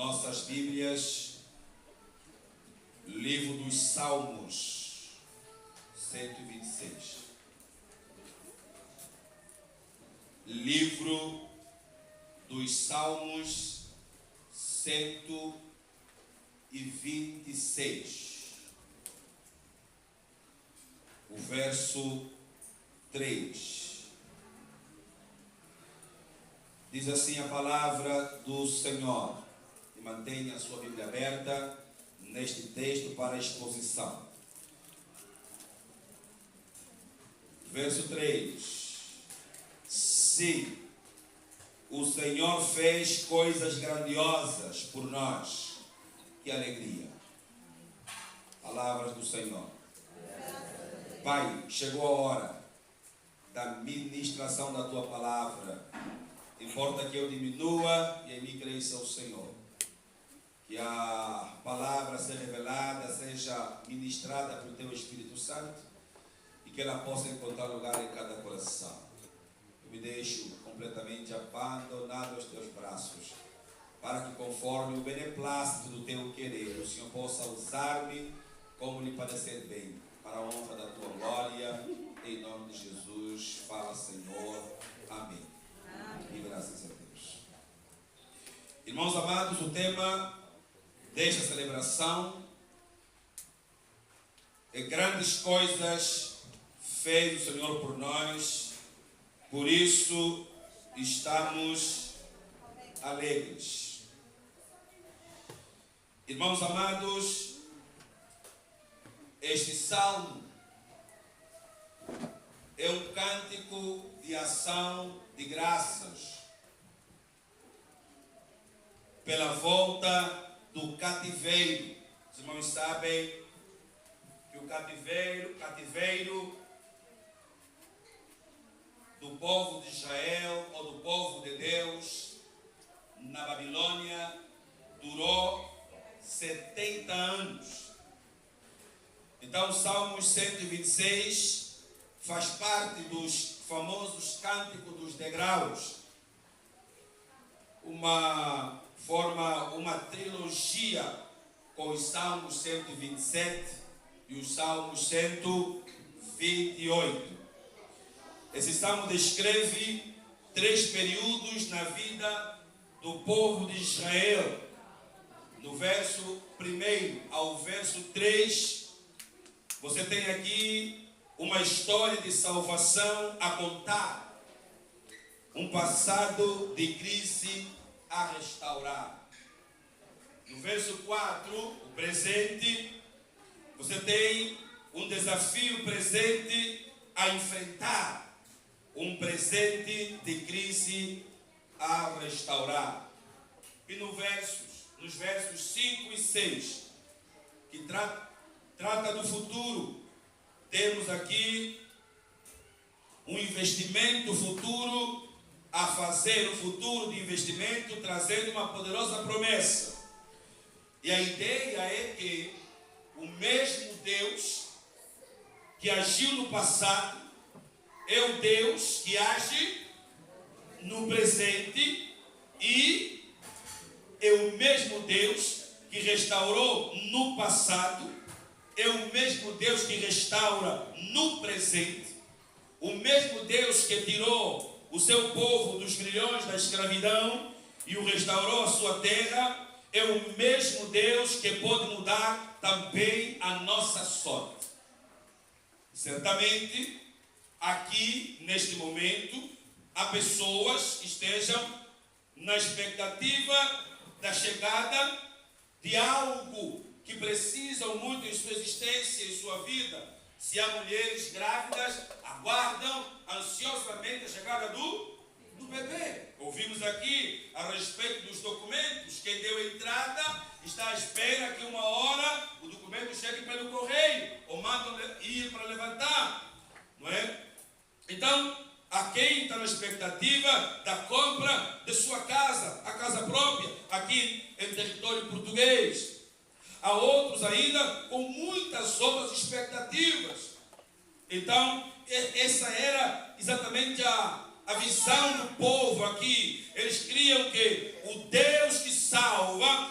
nossas Bíblias, livro dos Salmos, 126. Livro dos Salmos, 126. O verso 3. Diz assim a palavra do Senhor. E mantenha a sua Bíblia aberta neste texto para a exposição. Verso 3. Se o Senhor fez coisas grandiosas por nós, que alegria. Palavras do Senhor. Pai, chegou a hora da ministração da Tua palavra. Importa que eu diminua e em mim cresça o Senhor. Que a palavra seja revelada, seja ministrada pelo Teu Espírito Santo e que ela possa encontrar lugar em cada coração. Eu me deixo completamente abandonado aos Teus braços, para que conforme o beneplácito do Teu querer, o Senhor possa usar-me como lhe parecer bem, para a honra da Tua glória, em nome de Jesus. Fala, Senhor. Amém. E graças a Deus. Irmãos amados, o tema desta celebração é grandes coisas fez o Senhor por nós, por isso estamos alegres. Irmãos amados, este salmo é um cântico de ação de graças pela volta do cativeiro. Os irmãos sabem que o cativeiro do povo de Israel ou do povo de Deus na Babilônia durou 70 anos. Então o Salmo 126 faz parte dos famosos cânticos dos degraus, uma trilogia com os Salmos 127 e os Salmos 128. Esse salmo descreve 3 períodos na vida do povo de Israel. No verso 1 ao verso 3, você tem aqui uma história de salvação a contar, um passado de crise a restaurar. No verso 4, o presente, você tem um desafio presente a enfrentar, um presente de crise a restaurar. E nos versos 5 e 6, que trata do futuro, temos aqui um investimento futuro a fazer, um futuro de investimento trazendo uma poderosa promessa. E a ideia é que o mesmo Deus que agiu no passado é o Deus que age no presente e é o mesmo Deus que restaurou no passado, é o mesmo Deus que restaura no presente, o mesmo Deus que tirou o seu povo dos grilhões da escravidão e o restaurou à sua terra, é o mesmo Deus que pode mudar também a nossa sorte. Certamente, aqui, neste momento, há pessoas que estejam na expectativa da chegada de algo que precisam muito em sua existência, em sua vida. Se há mulheres grávidas, aguardam ansiosamente a chegada do bebê. Ouvimos aqui a respeito dos documentos. Quem deu entrada está à espera que uma hora o documento chegue pelo correio ou mandam ir para levantar, não é? Então, há quem está na expectativa da compra de sua casa, a casa própria, aqui em território português. Há outros ainda com muitas outras expectativas. Então, essa era exatamente a visão do povo aqui. Eles criam que o Deus que salva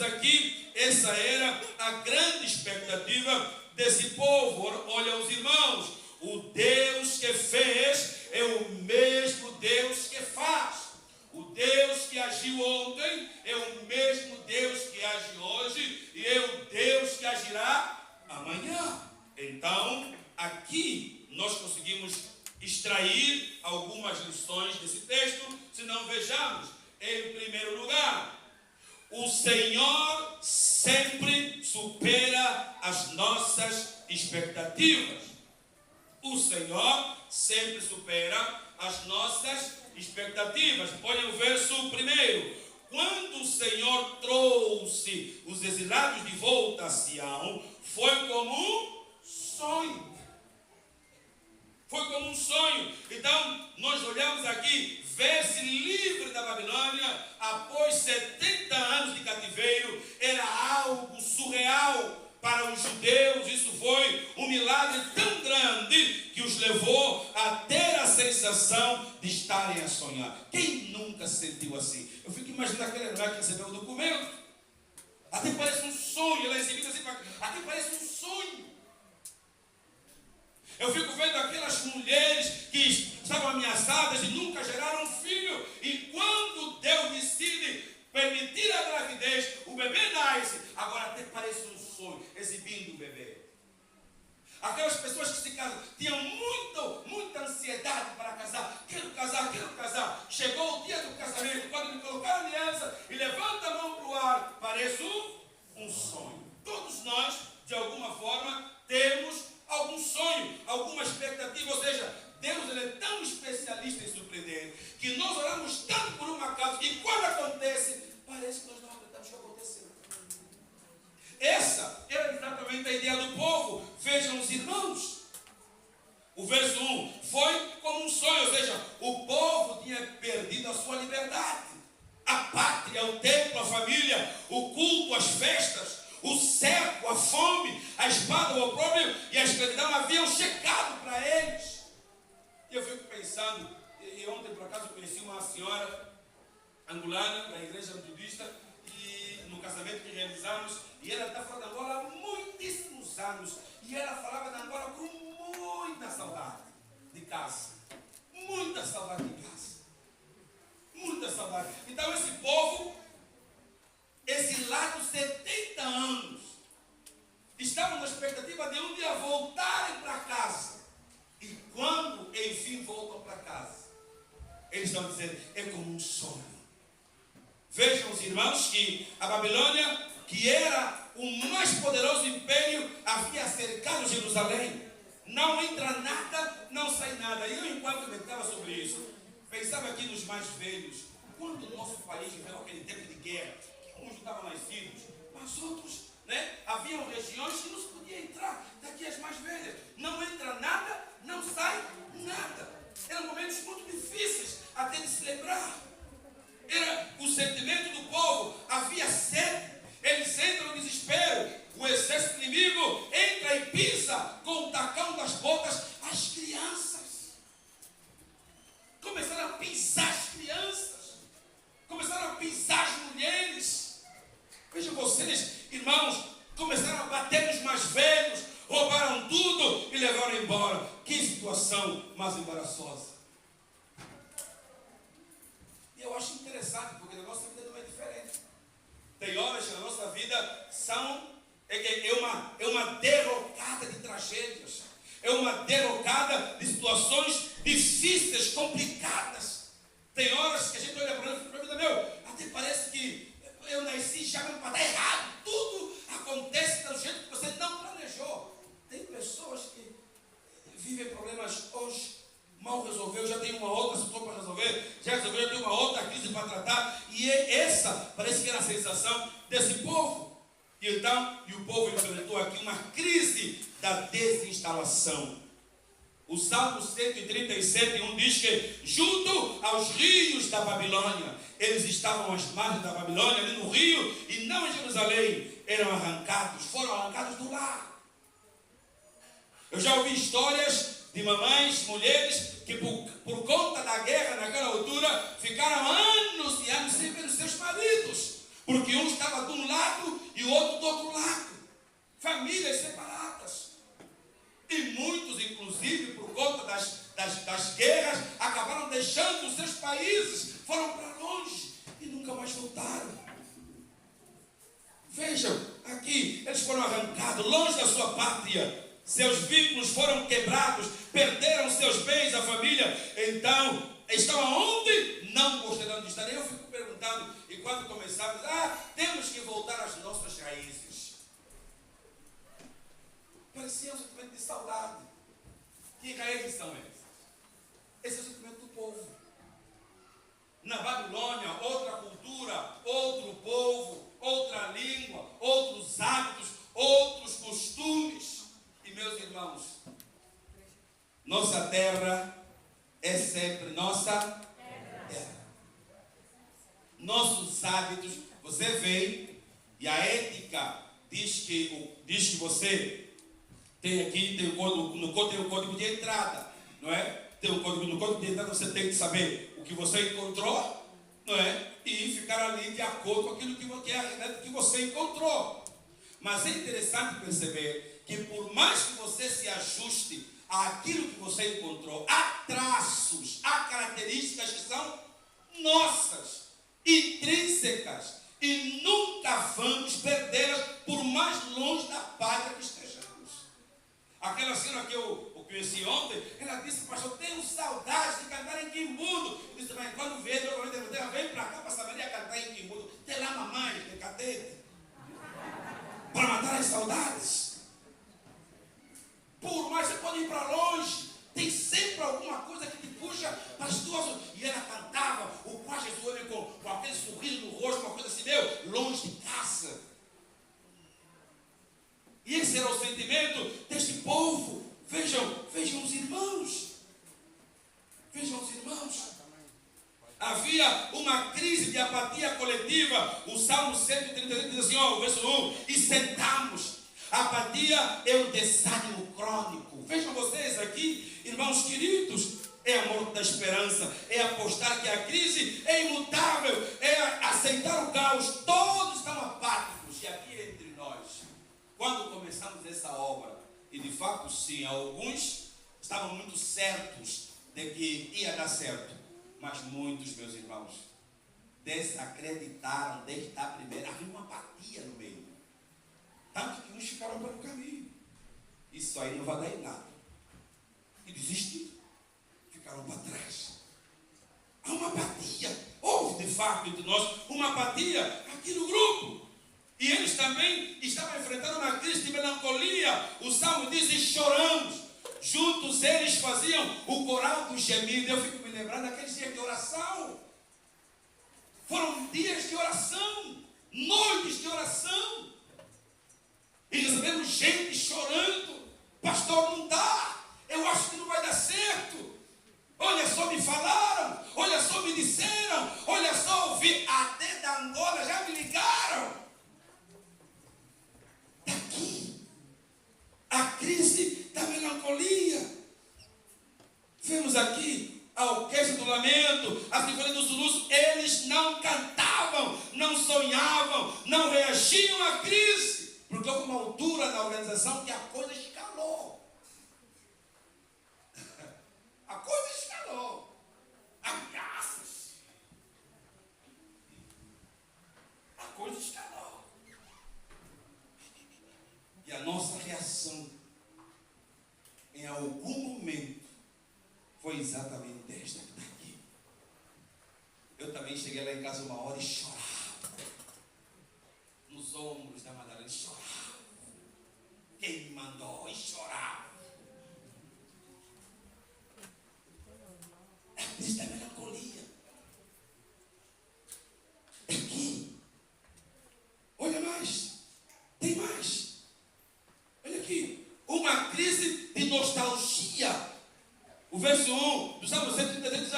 vemos aqui, essa era a grande expectativa desse povo. Olha os irmãos, o Deus que fez é o mesmo Deus que faz. O Deus que agiu ontem é o mesmo Deus que age hoje e é o Deus que agirá amanhã. Então, aqui nós conseguimos extrair algumas lições desse texto, se não vejamos. Em primeiro lugar, o Senhor sempre supera as nossas expectativas. O Senhor sempre supera as nossas expectativas. Olha o verso primeiro. Quando o Senhor trouxe os exilados de volta a Sião, foi como um sonho. Foi como um sonho. Então, nós olhamos aqui, ver-se livre da Babilônia após 70 anos de cativeiro era algo surreal para os judeus. Isso foi um milagre tão grande que os levou a ter a sensação de estarem a sonhar. Quem nunca se sentiu assim? Eu fico imaginando aquele herói que recebeu o documento. Até parece um sonho, ela é exibida assim, até parece um sonho. Eu fico vendo aquelas mulheres que estavam ameaçadas e nunca geraram um filho. E quando Deus decide permitir a gravidez, o bebê nasce. Agora até parece um sonho, exibindo o bebê. Aquelas pessoas que se casam, tinham muita ansiedade para casar. Quero casar, quero casar. Chegou o dia do casamento, quando me colocaram a aliança e levanta a mão para o ar, parece um sonho. Todos nós, de alguma forma, temos algum sonho, alguma expectativa. Ou seja, Deus ele é tão especialista em surpreender que nós oramos tanto por uma causa que quando acontece, parece que nós não acreditamos que aconteceu. Essa era exatamente a ideia do povo. Vejam os irmãos. O verso 1 foi como um sonho, ou seja, o povo tinha perdido a sua liberdade. A pátria, o templo, a família, o culto, as festas, o cerco, a fome, a espada, o opróbrio e a escravidão haviam chegado para eles. E eu fico pensando, e ontem por acaso conheci uma senhora angolana da igreja metodista, e no casamento que realizamos, e ela está fora de Angola há muitíssimos anos, e ela falava de Angola com muita saudade de casa, muita saudade de casa, muita saudade. Então esse povo, exilados 70 anos, estavam na expectativa de um dia voltarem para casa. E quando enfim voltam para casa, eles estão dizendo, é como um sonho. Vejam os irmãos que a Babilônia, que era o mais poderoso império, havia cercado Jerusalém. Não entra nada, não sai nada. E eu, enquanto meditava sobre isso, pensava aqui nos mais velhos. Quando o nosso país viveu aquele tempo de guerra, uns estavam nascidos, mas outros, haviam regiões que não se podia entrar. Daqui as mais velhas, não entra nada, não sai nada. Eram momentos muito difíceis até de se lembrar. Era o sentimento do povo, havia sede. Eles entram no desespero. O exército inimigo entra e pisa com o tacão das bocas as crianças. Começaram a pisar as crianças. Começaram a pisar as mulheres. Vejam vocês, irmãos, começaram a bater nos mais velhos, roubaram tudo e levaram embora. Que situação mais embaraçosa. E eu acho interessante, porque na nossa vida não é diferente. Tem horas que na nossa vida é uma derrocada de tragédias. É uma derrocada de situações difíceis, complicadas. Tem horas que a gente olha para a vida, até parece que eu nasci já para dar errado. Tudo acontece do jeito que você não planejou. Tem pessoas que vivem problemas hoje, mal resolveu, já tem uma outra situação para resolver, já resolveu, já tem uma outra crise para tratar. E essa parece que era a sensação desse povo. E então, o povo enfrentou aqui uma crise da desinstalação. O Salmo 137:1 diz que junto aos rios da Babilônia, eles estavam às margens da Babilônia, ali no rio, e não em Jerusalém, foram arrancados do lar. Eu já ouvi histórias de mamães, mulheres, que por conta da guerra naquela altura, ficaram anos e anos sem ver os seus maridos, porque um estava de um lado e o outro do outro lado. Famílias separadas. E muitos, inclusive, por conta das guerras, acabaram deixando os seus países, foram para longe e nunca mais voltaram. Vejam, aqui eles foram arrancados longe da sua pátria. Seus vínculos foram quebrados, perderam seus bens, a família. Então, estão aonde? Não gostariam de estar. Eu fico perguntando, e quando começamos, temos que voltar às nossas raízes. Parecia um sentimento de saudade. Que raízes são essas? Esse é o sentimento do povo. Na Babilônia, outra cultura, outro povo, outra língua, outros hábitos, outros costumes. E meus irmãos, nossa terra é sempre nossa terra. Nossos hábitos, você vê, e a ética diz que você tem aqui, tem no código de entrada, não é? No código de entrada você tem que saber o que você encontrou, não é? E ficar ali de acordo com aquilo que é a realidade que você encontrou. Mas é interessante perceber que por mais que você se ajuste àquilo que você encontrou, há traços, há características que são nossas, intrínsecas, e nunca vamos perdê-las por mais longe da pátria que estejamos. Aquela cena que eu conheci ontem, ela disse: pastor, tenho saudade de cantar em Quimbundo. Eu disse: mas quando vem para cá para Samaria cantar em Quimbundo. Tem lá mamãe de cadete para matar as saudades. Por mais você pode ir para longe, tem sempre alguma coisa que te puxa para as tuas. E ela cantava o quase Jesus com aquele sorriso no rosto, uma coisa assim, longe de casa. E esse era o sentimento deste povo. Vejam os irmãos. Vejam os irmãos. Havia uma crise de apatia coletiva. O Salmo 133 diz assim, o verso 1: e sentamos. Apatia é um desânimo crônico. Vejam vocês aqui, irmãos queridos, é a morte da esperança, é apostar que a crise é imutável, é aceitar o caos. Todos estão apáticos. E aqui entre nós, quando começamos essa obra, e de fato sim, alguns estavam muito certos de que ia dar certo, mas muitos, meus irmãos, desacreditaram desde a primeira. Havia uma apatia no meio, tanto que uns ficaram pelo caminho. Isso aí não vai dar em nada, e desistiram, ficaram para trás. Há uma apatia. Houve de fato entre nós uma apatia aqui no grupo. E eles também estavam enfrentando uma crise de melancolia. O Salmo diz: e choramos. Juntos eles faziam o coral do gemido. Eu fico me lembrando daqueles dias de oração. Foram dias de oração, noites de oração. E recebemos gente chorando: pastor, não dá, eu acho que não vai dar certo. Olha só, me falaram, olha só, me disseram, olha só, ouvi, até da Angola já me ligaram. Daqui, a crise da melancolia. Vemos aqui a orquestra do lamento, a sinfonia do soluço. Eles não cantavam, não sonhavam, não reagiam à crise, porque houve uma altura na organização que a coisa escalou. A coisa escalou. Ameaças. A coisa escalou. E a nossa reação, em algum momento, foi exatamente esta que está aqui. Eu também cheguei lá em casa uma hora e chorava. Nos ombros da Madalena, chorava. Quem me mandou? E chorava. É a crise da melancolia. Aqui. Olha mais. Tem mais. Olha aqui. Uma crise de nostalgia. O verso 1 do Salmo 133 diz: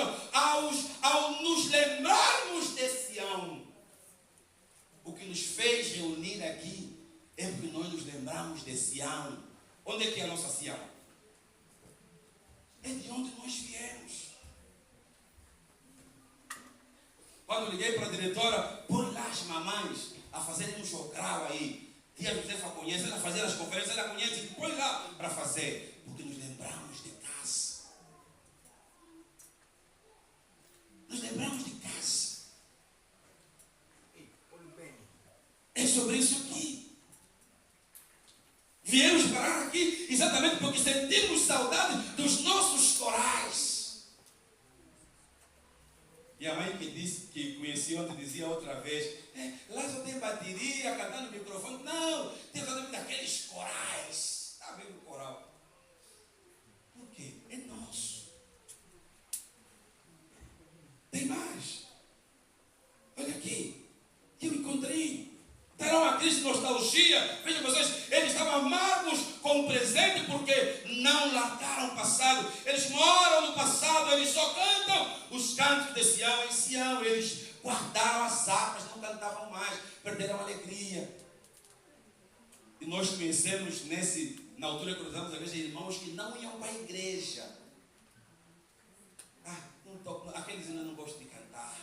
ao nos lembrarmos de Sião, o que nos fez reunir aqui é porque nós nos lembramos de Sião. Onde é que é a nossa Sião? É de onde nós viemos. Quando eu liguei para a diretora, põe lá as mamães a fazerem um jogral aí. Tia Josefa conhece, ela fazia as conferências, ela conhece, põe lá para fazer. Porque nos lembramos de casa. Nos lembramos de casa. É sobre isso aqui. Viemos parar aqui exatamente porque sentimos saudade dos nossos corais. E a mãe que disse que conhecia ontem dizia outra vez: lá só tem bateria, cantando no microfone. Não, tem exatamente daqueles corais. Está vendo o coral? Por quê? É nosso. Tem mais. Olha aqui, que eu encontrei. Terá uma crise de nostalgia. Vejam vocês, eles estavam amargos com o presente porque não largaram o passado. Eles moram no passado, eles só cantam os cantos de Sião. Em Sião eles guardaram as harpas, não cantavam mais, perderam a alegria. E nós conhecemos na altura que cruzamos a igreja, irmãos que não iam para a igreja. Aqueles ainda não gostam de cantar.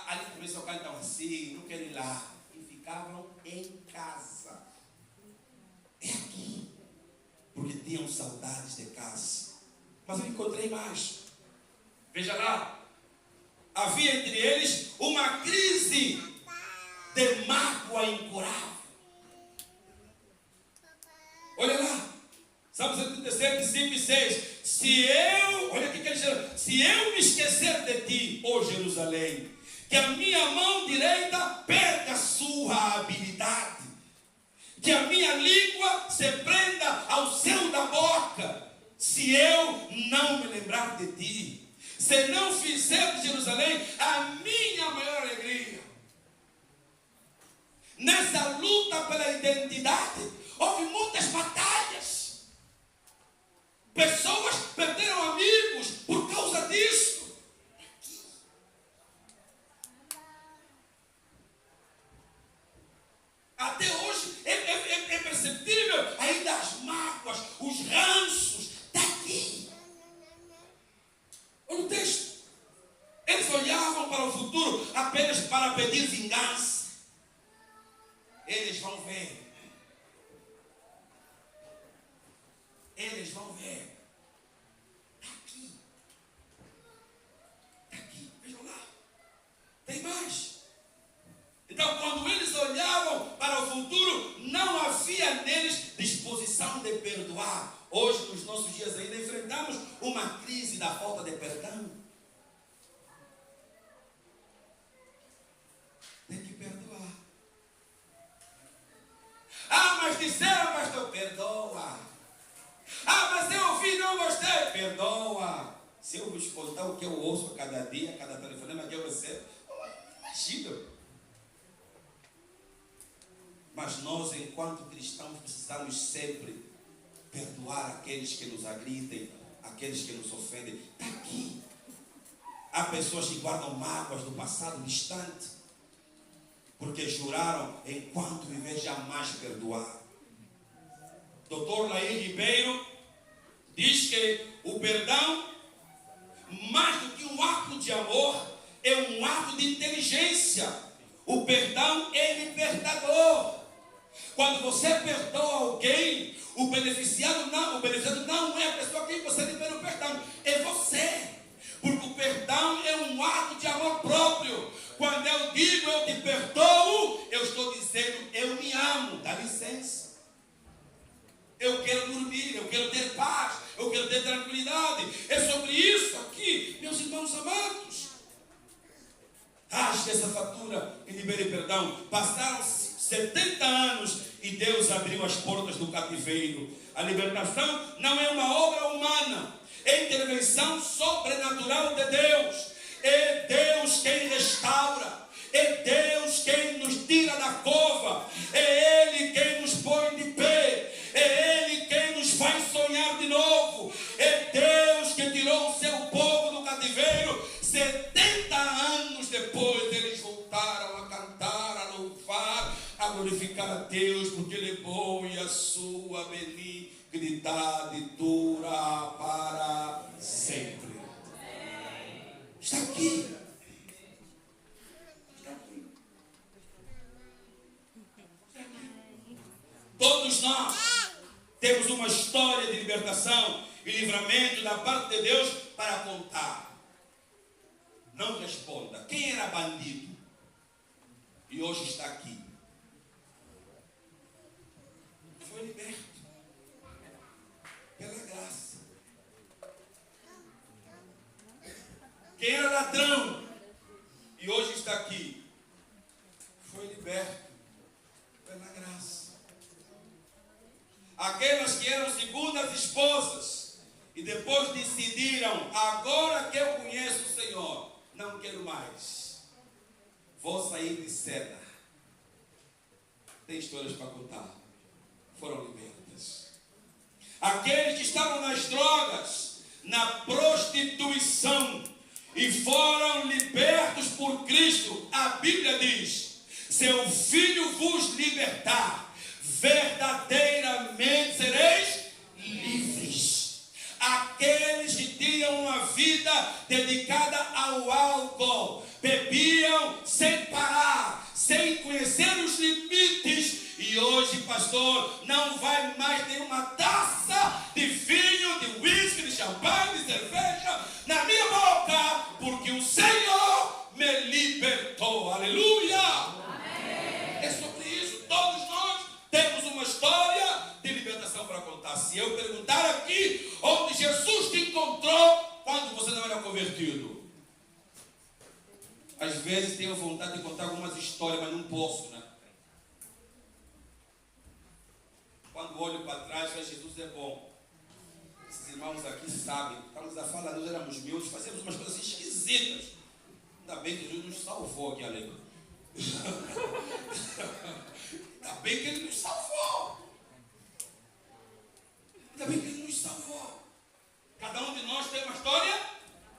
Ali também só cantam assim, não querem ir lá. E ficavam em casa. É aqui. Porque tinham saudades de casa. Mas eu encontrei mais. Veja lá. Havia entre eles uma crise de mágoa incurável. Olha lá. Salmo 37, 5 e 6. Olha o que ele diz. Se eu me esquecer de ti, ó Jerusalém, que a minha mão direita perca a sua habilidade, que a minha língua se prenda ao céu da boca, se eu não me lembrar de ti, se não fizer de Jerusalém a minha maior alegria. Nessa luta pela identidade, houve muitas batalhas. Pessoas perderam amigos por causa disso. Até hoje é perceptível ainda as mágoas, os ranços daqui. Olha o texto. Eles olhavam para o futuro apenas para pedir vingança. Eles vão ver. Eles vão ver. Daqui. Daqui. Vejam lá. Tem mais. Então, quando eles olhavam para o futuro, não havia neles disposição de perdoar. Hoje, nos nossos dias ainda, enfrentamos uma crise da falta de perdão. Tem que perdoar. Mas disseram, pastor, perdoa. Mas eu ouvi, não gostei, perdoa. Se eu vos contar o que eu ouço a cada dia, a cada telefonema que eu recebo, imagina. Mas nós, enquanto cristãos, precisamos sempre perdoar aqueles que nos agridem, aqueles que nos ofendem. Está aqui. Há pessoas que guardam mágoas do passado distante, porque juraram, enquanto viver, jamais perdoar. Dr. Laí Ribeiro diz que o perdão, mais do que um ato de amor, é um ato de inteligência. O perdão é libertador. Quando você perdoa alguém, o beneficiado não é a pessoa a quem você libera o perdão, é você. Porque o perdão é um ato de amor próprio. Quando eu digo eu te perdoo, eu estou dizendo eu me amo, dá licença. Eu quero dormir, eu quero ter paz, eu quero ter tranquilidade. É sobre isso aqui, meus irmãos amados. Rasgue essa fatura e libere perdão. Passaram 70 anos e Deus abriu as portas do cativeiro. A libertação não é uma obra humana, é intervenção sobrenatural de Deus. É Deus quem restaura, é Deus quem nos tira da cova, é Ele quem nos põe de pé, é Ele quem nos faz sonhar de novo. É Deus que tirou o seu povo do cativeiro. 70 anos depois eles voltaram a cantar, a louvar, a glorificar a Deus, porque Ele é bom e a sua benignidade dura para sempre. Está aqui. Todos nós temos uma história de libertação e livramento da parte de Deus para contar. Não responda. Quem era bandido e hoje está aqui? Foi liberto pela graça. Quem era ladrão e hoje está aqui? Foi liberto pela graça. Aquelas que eram segundas esposas e depois decidiram: agora que eu conheço o Senhor, não quero mais, vou sair de cena. Tem histórias para contar. Foram libertas. Aqueles que estavam nas drogas, na prostituição, e foram libertos por Cristo. A Bíblia diz: seu Filho vos libertar, verdadeiramente sereis livres. Aqueles que tinham uma vida dedicada ao álcool, bebiam sem parar, sem conhecer os limites, e hoje, pastor, não vai mais ter uma taça de vinho, de uísque, de champanhe, de cerveja na minha boca, porque o Senhor me libertou. Aleluia! Amém. É sobre isso. Todos nós temos uma história de libertação para contar. Se eu perguntar aqui onde Jesus te encontrou quando você não era convertido, às vezes tenho vontade de contar algumas histórias, mas não posso, né? Quando olho para trás, Jesus é bom. Esses irmãos aqui sabem. Estamos a falar, nós éramos miúdos, fazíamos umas coisas esquisitas. Ainda bem que Jesus nos salvou aqui, alegre. Ainda bem que Ele nos salvou. Ainda bem que Ele nos salvou. Cada um de nós tem uma história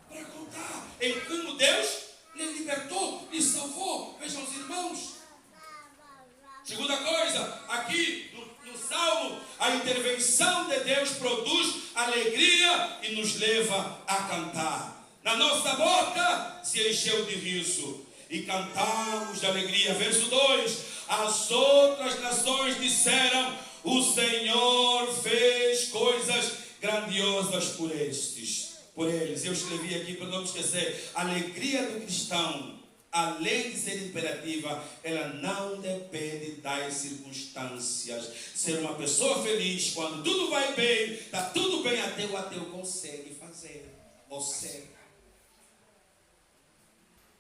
para contar. Em como Deus lhe libertou, lhe salvou. Vejam os irmãos. Segunda coisa, aqui no Salmo, a intervenção de Deus produz alegria e nos leva a cantar. Na nossa boca se encheu de riso e cantamos de alegria. Verso 2: as outras nações disseram: o Senhor fez coisas grandiosas por eles. Eu escrevi aqui para não me esquecer: a alegria do cristão, além de ser imperativa, ela não depende das circunstâncias. Ser uma pessoa feliz quando tudo vai bem, está tudo bem, até o ateu consegue fazer. Você.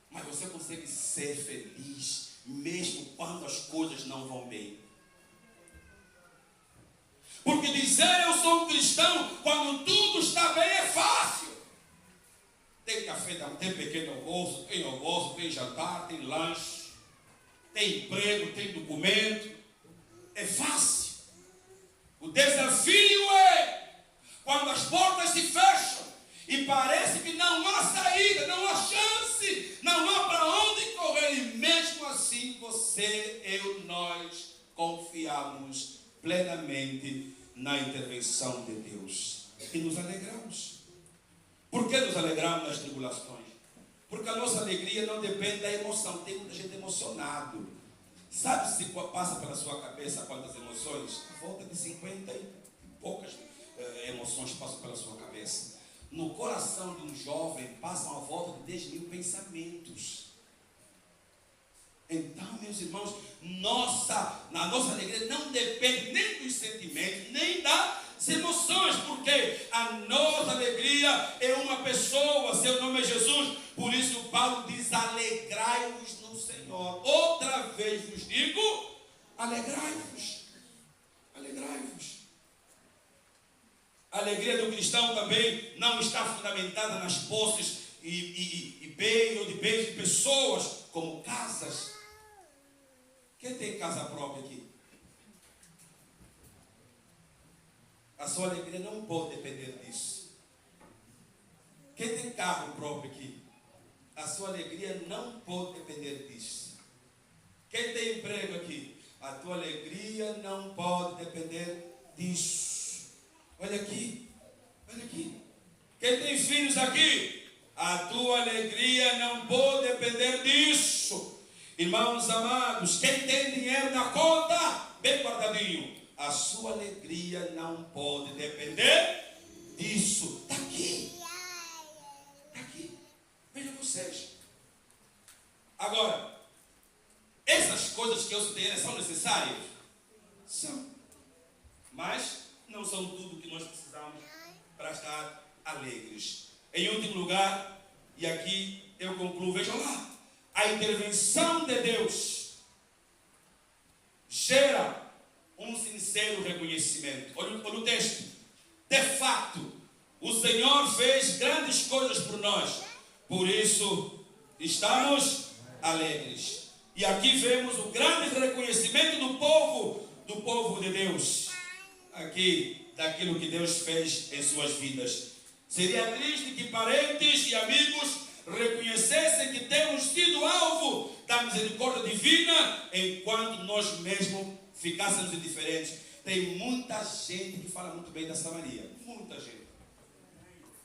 Mas você consegue ser feliz mesmo quando as coisas não vão bem. Porque dizer eu sou um cristão quando tudo está bem é fácil. Tem café, tem pequeno almoço, tem jantar, tem lanche, tem emprego, tem documento. É fácil. O desafio é quando as portas se fecham e parece que não há saída, não há chance, não há para onde correr. E mesmo assim nós confiamos plenamente na intervenção de Deus. E nos alegramos. Por que nos alegramos nas tribulações? Porque a nossa alegria não depende da emoção. Tem muita gente emocionado. Sabe se passa pela sua cabeça quantas emoções? A volta de 50 e poucas emoções passam pela sua cabeça. No coração de um jovem passam a volta de 10 mil pensamentos. Então, meus irmãos, na nossa alegria não depende nem dos sentimentos, nem das emoções, porque a nossa alegria é uma pessoa, seu nome é Jesus. Por isso Paulo diz: alegrai-vos no Senhor. Outra vez vos digo, alegrai-vos. Alegrai-vos. A alegria do cristão também não está fundamentada nas posses e bens de pessoas, como casas. Quem tem casa própria aqui? A sua alegria não pode depender disso. Quem tem carro próprio aqui? A sua alegria não pode depender disso. Quem tem emprego aqui? A tua alegria não pode depender disso. Olha aqui, olha aqui. Quem tem filhos aqui? A tua alegria não pode depender disso. Irmãos amados, quem tem dinheiro na conta, bem guardadinho, a a sua alegria não pode depender disso. Está aqui. Está aqui. Vejam vocês. Agora, essas coisas que eu citei são necessárias? São. Mas não são tudo que nós precisamos para estar alegres. Em último lugar, e aqui eu concluo, vejam lá, a intervenção de Deus gera um sincero reconhecimento. Olha o texto. De fato, o Senhor fez grandes coisas por nós, por isso estamos alegres. E aqui vemos o grande reconhecimento do povo de Deus, aqui, daquilo que Deus fez em suas vidas. Seria triste que parentes e amigos reconhecessem que temos sido alvo da misericórdia divina, enquanto nós mesmos ficássemos indiferentes. Tem muita gente que fala muito bem da Samaria. Muita gente.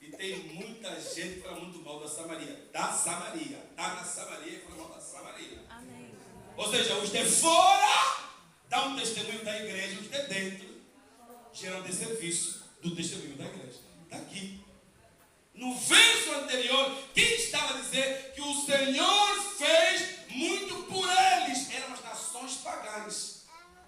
E tem muita gente que fala muito mal da Samaria. Da Samaria. Está na Samaria e fala mal da Samaria. Amém. Ou seja, os de fora dão um testemunho da igreja, os de dentro geram desserviço do testemunho da igreja. Está aqui. No verso anterior, quem estava a dizer que o Senhor fez muito por eles? Eram as nações pagãs.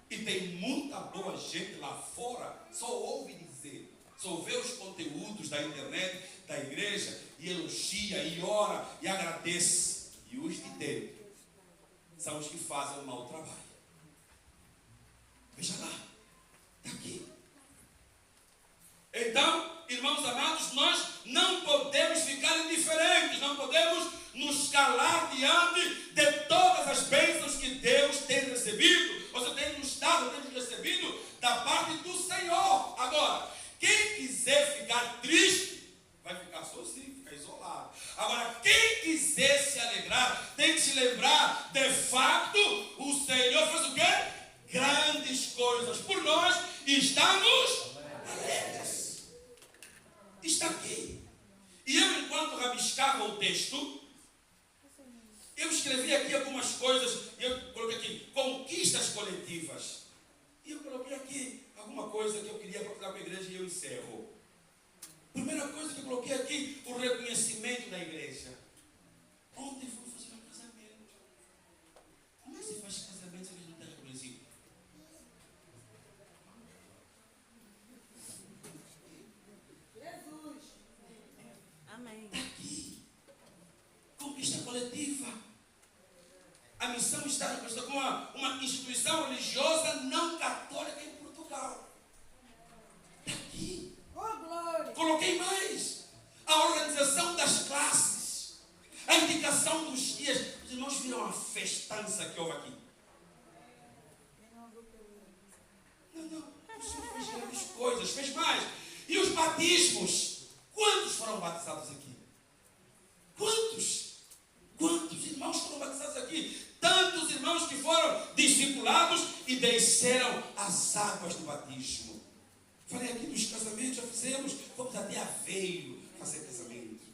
E tem muita boa gente lá fora, só ouve dizer, só vê os conteúdos da internet, da igreja, e elogia, e ora, e agradece. E os de dentro são os que fazem um mau trabalho. Veja lá, está aqui. Então, irmãos amados, nós não podemos ficar indiferentes, não podemos nos calar diante de todas as bênçãos que Deus tem recebido, ou seja, tem nos dado, tem recebido da parte do Senhor. Agora, quem quiser ficar triste, vai ficar sozinho, ficar isolado. Agora, quem quiser se alegrar, tem que se lembrar, de fato, o Senhor fez o quê? Grandes coisas por nós e estamos alegres. Está aqui. E eu, enquanto rabiscava o texto, eu escrevi aqui algumas coisas. Eu coloquei aqui, conquistas coletivas. E eu coloquei aqui alguma coisa que eu queria procurar com a igreja e eu encerro. Primeira coisa que eu coloquei aqui, o reconhecimento da igreja. Ontem fui fazer um casamento. Como é que se faz casamento se a gente não está reconhecido? Amém. Aqui. Conquista coletiva. A missão está reconhecida como uma instituição religiosa não católica em Portugal. Aqui. Oh, glória. Coloquei mais. A organização das classes. A indicação dos dias. Os irmãos viram a festança que houve aqui. Não. O Senhor fez grandes coisas. Fez mais. E os batismos. Quantos foram batizados aqui? Quantos irmãos foram batizados aqui? Tantos irmãos que foram discipulados e desceram as águas do batismo. Falei aqui dos casamentos, já fizemos. Vamos até Aveiro fazer casamento.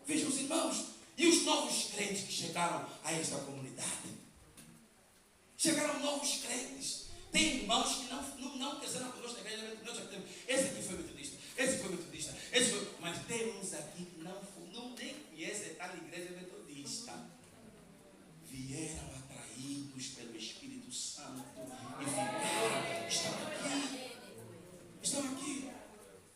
Vejam os irmãos. E os novos crentes que chegaram a esta comunidade? Chegaram novos crentes. Tem irmãos que não cresceram conosco na igreja. Nós já temos. Esse aqui foi metodista. Esse foi metodista. Mas tem uns aqui que não nem conhecem tal igreja metodista. Vieram atraídos pelo Espírito Santo e ficaram. Estão aqui.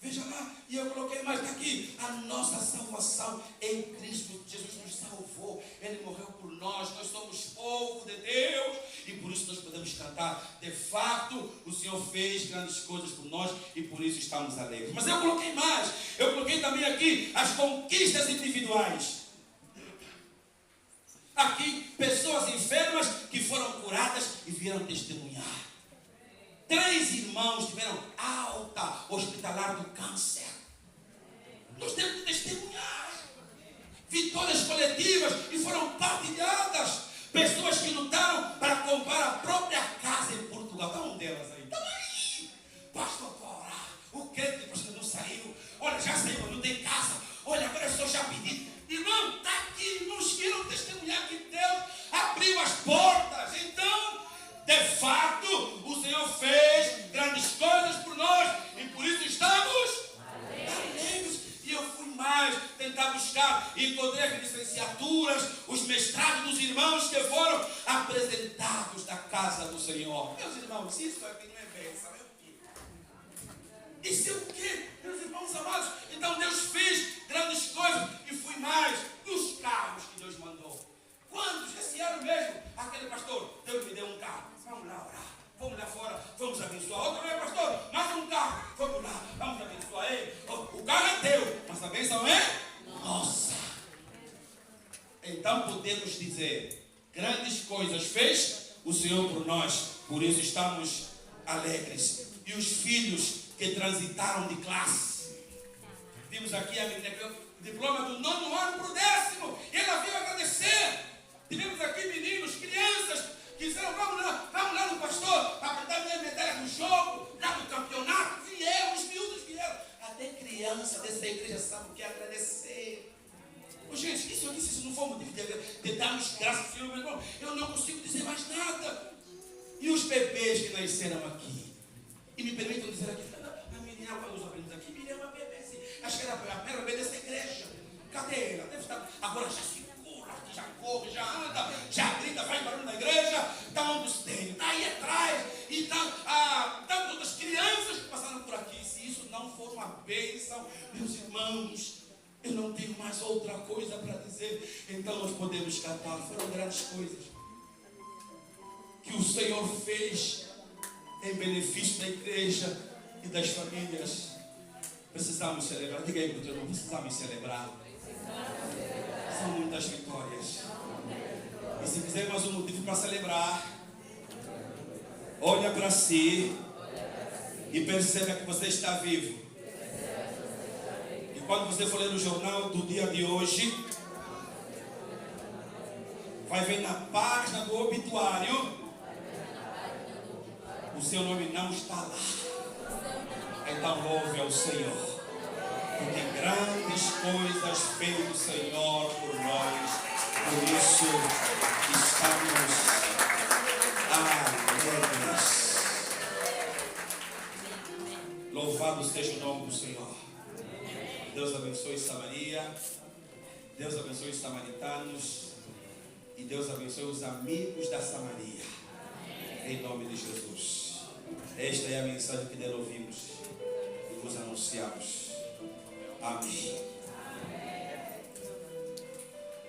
Veja lá. E eu coloquei mais aqui. A nossa salvação em Cristo. Jesus nos salvou. Ele morreu por nós. Nós somos povo de Deus. E por isso nós podemos cantar. De fato, o Senhor fez grandes coisas por nós. E por isso estamos alegres. Mas eu coloquei mais. Eu coloquei também aqui as conquistas individuais. Aqui, pessoas enfermas que foram curadas e vieram testemunhar. 3 irmãos tiveram alta hospitalar do câncer. Nós temos que testemunhar. Vitórias coletivas e foram partilhadas. Pessoas que lutaram para comprar a própria casa em Portugal. Está um delas aí. Estão aí. Pastor, para orar. O crente pastor não saiu. Olha, já saiu, mas não tem casa. Olha, agora eu estou já pedindo. Irmão, está aqui. Irmãos, queiram testemunhar que Deus abriu as portas. Então, de fato, o Senhor fez grandes não, se isso aqui não é bênção, é o quê? Isso é o quê, meus irmãos amados? Então Deus fez grandes coisas e fui mais. E os carros que Deus mandou? Quantos? Esse ano mesmo, aquele pastor, Deus me deu um carro. Vamos lá orar, vamos lá fora, vamos abençoar. Outro não é pastor, mais um carro, vamos lá, vamos abençoar ele. O carro é teu, mas a bênção é nossa. Então podemos dizer, grandes coisas fez o Senhor por nós, por isso estamos alegres. E os filhos que transitaram de classe, vimos aqui a menina que o diploma do 9º ano para o 10º, e ela veio agradecer. Tivemos aqui meninos, crianças, que disseram, vamos lá no pastor, para apresentar minha medalha no jogo, lá no campeonato. Vieram, os miúdos vieram. Até criança dessa igreja sabe o que é agradecer. Gente, isso aqui, se isso não for motivo de darmos graças ao Senhor, meu irmão, eu não consigo dizer mais nada. E os bebês que nasceram aqui, e me permitam dizer aqui, a menina, quando nós aprendemos aqui, Miriam é uma bebê, assim, acho que era a primeira bebê dessa igreja. Cadê ela? Deve estar, agora já se cura, já corre, já anda, já grita, faz barulho na igreja, está onde os tem, está aí atrás, e tantas outras crianças que passaram por aqui. Se isso não for uma bênção, meus irmãos, eu não tenho mais outra coisa para dizer. Então nós podemos cantar. Foram grandes coisas que o Senhor fez em benefício da igreja e das famílias. Precisamos celebrar. Diga aí para o teu irmão, precisamos celebrar. São muitas vitórias. E se quiser mais um motivo para celebrar, olha para si e perceba que você está vivo. Quando você for ler o jornal do dia de hoje, vai ver na página do obituário, o seu nome não está lá. Então louve ao Senhor, porque grandes coisas fez o Senhor por nós. Por isso estamos alegres. Louvado seja o nome do Senhor. Deus abençoe Samaria, Deus abençoe os samaritanos e Deus abençoe os amigos da Samaria. Em nome de Jesus. Esta é a mensagem que nele ouvimos e vos anunciamos. Amém.